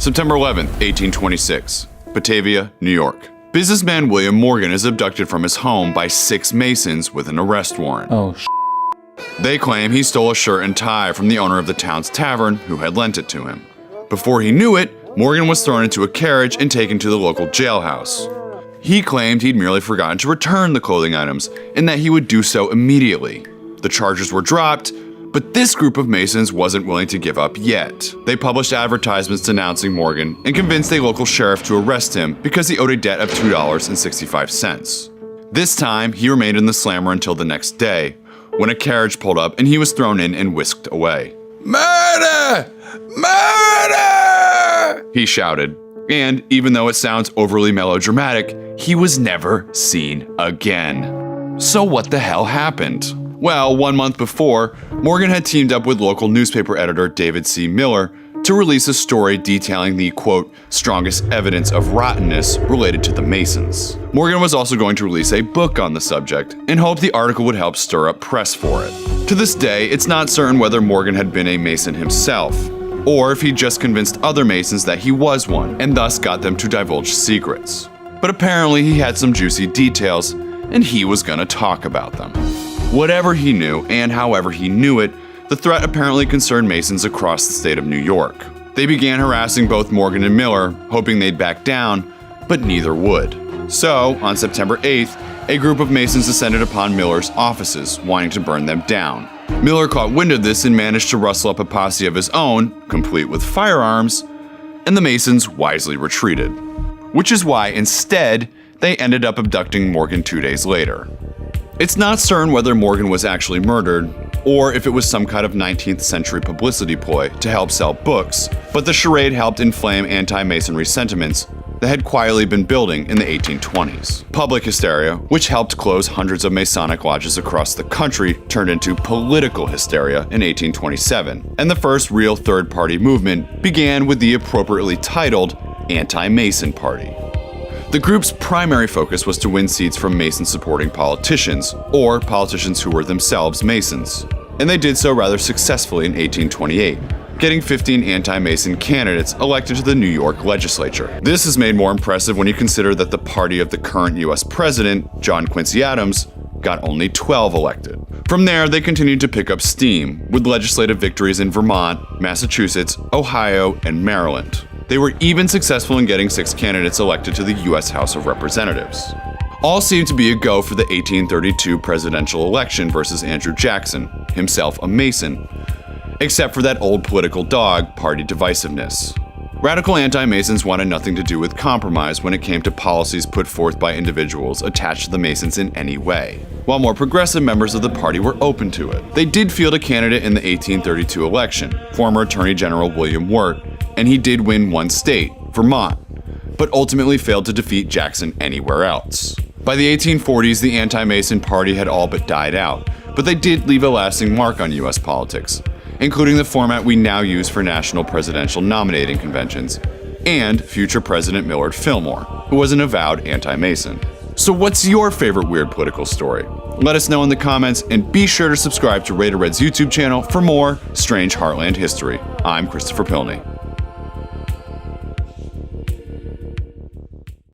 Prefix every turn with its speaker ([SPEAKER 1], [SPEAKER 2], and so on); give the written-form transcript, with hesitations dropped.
[SPEAKER 1] September 11, 1826, Batavia, New York. Businessman William Morgan is abducted from his home by 6 Masons with an arrest warrant.
[SPEAKER 2] Oh,
[SPEAKER 1] They claim he stole a shirt and tie from the owner of the town's tavern, who had lent it to him. Before he knew it, Morgan was thrown into a carriage and taken to the local jailhouse. He claimed he'd merely forgotten to return the clothing items and that he would do so immediately. The charges were dropped, but this group of Masons wasn't willing to give up yet. They published advertisements denouncing Morgan and convinced a local sheriff to arrest him because he owed a debt of $2.65. This time, he remained in the slammer until the next day, when a carriage pulled up and he was thrown in and whisked away. "Murder! Murder!" he shouted. And even though it sounds overly melodramatic, he was never seen again. So what the hell happened? Well, 1 month before, Morgan had teamed up with local newspaper editor David C. Miller to release a story detailing the, quote, strongest evidence of rottenness related to the Masons. Morgan was also going to release a book on the subject and hoped the article would help stir up press for it. To this day, it's not certain whether Morgan had been a Mason himself, or if he just convinced other Masons that he was one, and thus got them to divulge secrets. But apparently he had some juicy details, and he was gonna talk about them. Whatever he knew, and however he knew it, the threat apparently concerned Masons across the state of New York. They began harassing both Morgan and Miller, hoping they'd back down, but neither would. So, on September 8th, a group of Masons descended upon Miller's offices, wanting to burn them down. Miller caught wind of this and managed to rustle up a posse of his own, complete with firearms, and the Masons wisely retreated. Which is why, instead, they ended up abducting Morgan 2 days later. It's not certain whether Morgan was actually murdered, or if it was some kind of 19th century publicity ploy to help sell books, but the charade helped inflame anti-Masonry sentiments that had quietly been building in the 1820s. Public hysteria, which helped close hundreds of Masonic lodges across the country, turned into political hysteria in 1827, and the first real third-party movement began with the appropriately titled Anti-Mason Party. The group's primary focus was to win seats from Mason-supporting politicians, or politicians who were themselves Masons. And they did so rather successfully in 1828, getting 15 anti-Mason candidates elected to the New York legislature. This is made more impressive when you consider that the party of the current US president, John Quincy Adams, got only 12 elected. From there, they continued to pick up steam, with legislative victories in Vermont, Massachusetts, Ohio, and Maryland. They were even successful in getting 6 candidates elected to the US House of Representatives. All seemed to be a go for the 1832 presidential election versus Andrew Jackson, himself a Mason, except for that old political dog, party divisiveness. Radical anti-Masons wanted nothing to do with compromise when it came to policies put forth by individuals attached to the Masons in any way, while more progressive members of the party were open to it. They did field a candidate in the 1832 election, former Attorney General William Wirt, and he did win one state, Vermont, but ultimately failed to defeat Jackson anywhere else. By the 1840s, the anti-Mason party had all but died out, but they did leave a lasting mark on US politics, including the format we now use for national presidential nominating conventions, and future President Millard Fillmore, who was an avowed anti-Mason. So what's your favorite weird political story? Let us know in the comments, and be sure to subscribe to Raider Red's YouTube channel for more strange Heartland history. I'm Christopher Pilney.